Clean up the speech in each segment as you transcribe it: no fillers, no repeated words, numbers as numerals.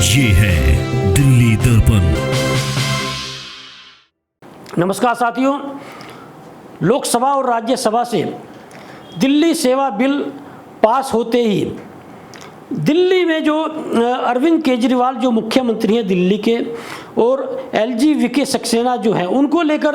ये है दिल्ली दर्पण। नमस्कार साथियों, लोकसभा और राज्यसभा से दिल्ली सेवा बिल पास होते ही दिल्ली में जो अरविंद केजरीवाल जो मुख्यमंत्री हैं दिल्ली के, और एलजी वीके सक्सेना जो है, उनको लेकर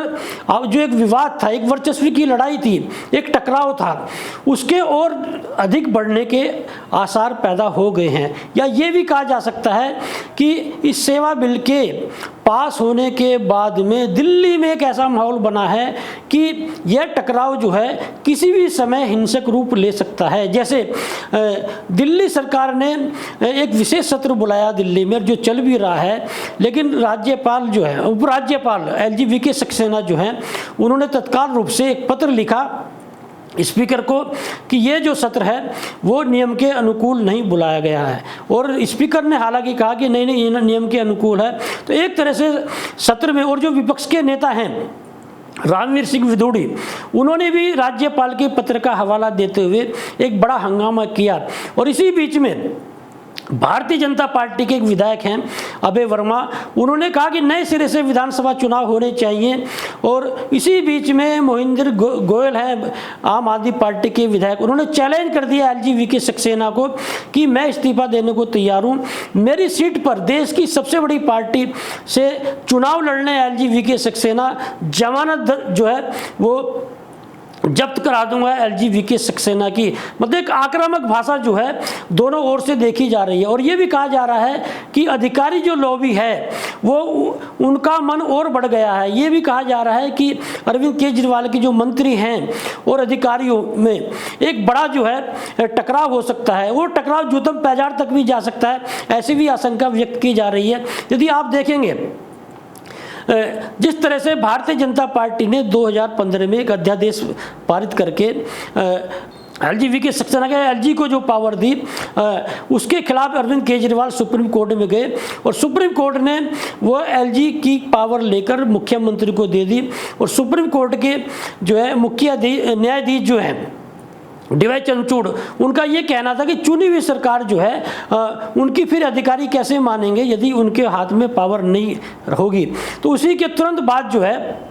जो एक विवाद था, एक वर्चस्व की लड़ाई थी, एक टकराव था, उसके और अधिक बढ़ने के आसार पैदा हो गए हैं। या ये भी कहा जा सकता है कि इस सेवा बिल के पास होने के बाद में दिल्ली में एक ऐसा माहौल बना है कि यह टकराव जो है किसी भी समय हिंसक रूप ले सकता है। जैसे दिल्ली सरकार ने एक विशेष सत्र बुलाया दिल्ली में, जो चल भी रहा है, लेकिन राज्यपाल जो है, उपराज्यपाल एलजी वीके सक्सेना जो हैं, उन्होंने तत्काल रूप से एक पत्र लिखा स्पीकर को कि ये जो सत्र है वो नियम के अनुकूल नहीं बुलाया गया है। और स्पीकर ने हालांकि कहा कि नहीं ये नियम के अनुकूल है। तो एक तरह से सत्र में, और जो विपक्ष के नेता हैं रणवीर सिंह विधोड़ी, उन्होंने भी राज्यपाल के पत्र का हवाला देते हुए एक बड़ा हंगामा किया। और इसी बीच में भारतीय जनता पार्टी के एक विधायक हैं अभय वर्मा, उन्होंने कहा कि नए सिरे से विधानसभा चुनाव होने चाहिए। और इसी बीच में मोहिंदर गोयल हैं आम आदमी पार्टी के विधायक, उन्होंने चैलेंज कर दिया एलजी वीके सक्सेना को कि मैं इस्तीफा देने को तैयार हूँ, मेरी सीट पर देश की सबसे बड़ी पार्टी से चुनाव लड़ने एलजी वीके सक्सेना, जमानत जो है वो जब्त करा दूंगा एलजी वीके सक्सेना की। मतलब एक आक्रामक भाषा जो है दोनों ओर से देखी जा रही है। और ये भी कहा जा रहा है कि अधिकारी जो लॉबी है वो उनका मन और बढ़ गया है। ये भी कहा जा रहा है कि अरविंद केजरीवाल के जो मंत्री हैं और अधिकारियों में एक बड़ा जो है टकराव हो सकता है। वो टकराव जूतम पैजार तक भी जा सकता है, ऐसी भी आशंका व्यक्त की जा रही है। यदि आप देखेंगे जिस तरह से भारतीय जनता पार्टी ने 2015 में एक अध्यादेश पारित करके एलजी वीके सक्सेना के एलजी को जो पावर दी, उसके खिलाफ अरविंद केजरीवाल सुप्रीम कोर्ट में गए और सुप्रीम कोर्ट ने वो एलजी की पावर लेकर मुख्यमंत्री को दे दी। और सुप्रीम कोर्ट के जो है मुख्य न्यायाधीश जो हैं डीवाई चंद्रचूड़, उनका ये कहना था कि चुनी हुई सरकार जो है उनकी फिर अधिकारी कैसे मानेंगे यदि उनके हाथ में पावर नहीं होगी। तो उसी के तुरंत बाद जो है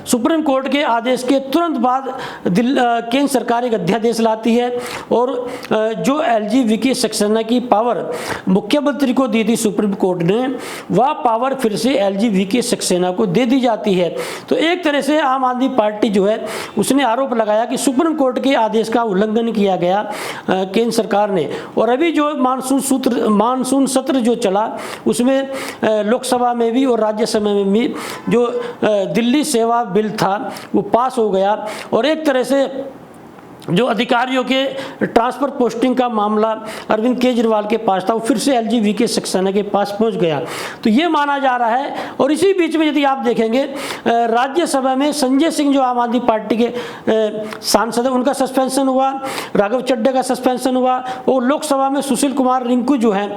सुप्रीम कोर्ट के आदेश के तुरंत बाद केंद्र सरकार एक अध्यादेश लाती है और जो एलजी वीके सक्सेना की पावर मुख्यमंत्री को दी थी सुप्रीम कोर्ट ने, वह पावर फिर से एलजी वीके सक्सेना को दे दी जाती है। तो एक तरह से आम आदमी पार्टी जो है उसने आरोप लगाया कि सुप्रीम कोर्ट के आदेश का उल्लंघन किया गया केंद्र सरकार ने। और अभी जो मानसून सत्र जो चला उसमें लोकसभा में भी और राज्यसभा में भी जो दिल्ली सेवा बिल था वो पास हो गया। और एक तरह से जो अधिकारियों के ट्रांसफर पोस्टिंग का मामला अरविंद केजरीवाल के पास था वो फिर से एलजी वीके सक्सेना के पास पहुंच गया। तो ये माना जा रहा है। और इसी बीच में यदि आप देखेंगे राज्यसभा में संजय सिंह जो आम आदमी पार्टी के सांसद हैं उनका सस्पेंशन हुआ, राघव चड्ढा का सस्पेंशन हुआ, और लोकसभा में सुशील कुमार रिंकू जो हैं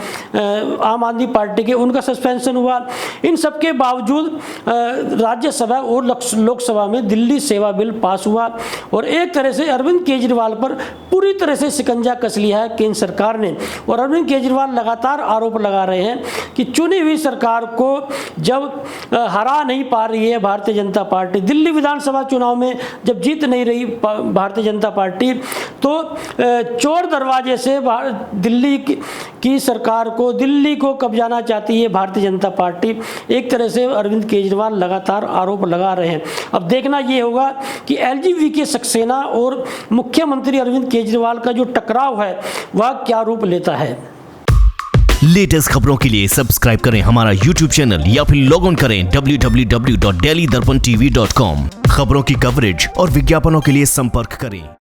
आम आदमी पार्टी के, उनका सस्पेंशन हुआ। इन सब के बावजूद राज्यसभा और लोकसभा में दिल्ली सेवा बिल पास हुआ। और एक तरह से अरविंद केजरीवाल पर पूरी तरह से शिकंजा कस लिया है केंद्र सरकार ने। और अरविंद केजरीवाल लगातार आरोप लगा रहे हैं कि चुनी हुई सरकार को जब हरा नहीं पा रही है भारतीय जनता पार्टी, दिल्ली विधानसभा चुनाव में जब जीत नहीं रही भारतीय जनता पार्टी, तो चोर दरवाजे से दिल्ली की सरकार को, दिल्ली को कब्जाना चाहती है भारतीय जनता पार्टी। एक तरह से अरविंद केजरीवाल लगातार आरोप लगा रहे हैं। अब देखना ये होगा कि एलजी वीके सक्सेना और मुख्यमंत्री अरविंद केजरीवाल का जो टकराव है वह क्या रूप लेता है। लेटेस्ट खबरों के लिए सब्सक्राइब करें हमारा YouTube चैनल या फिर लॉग इन करें www.delhidarpantv.com। खबरों की कवरेज और विज्ञापनों के लिए संपर्क करें।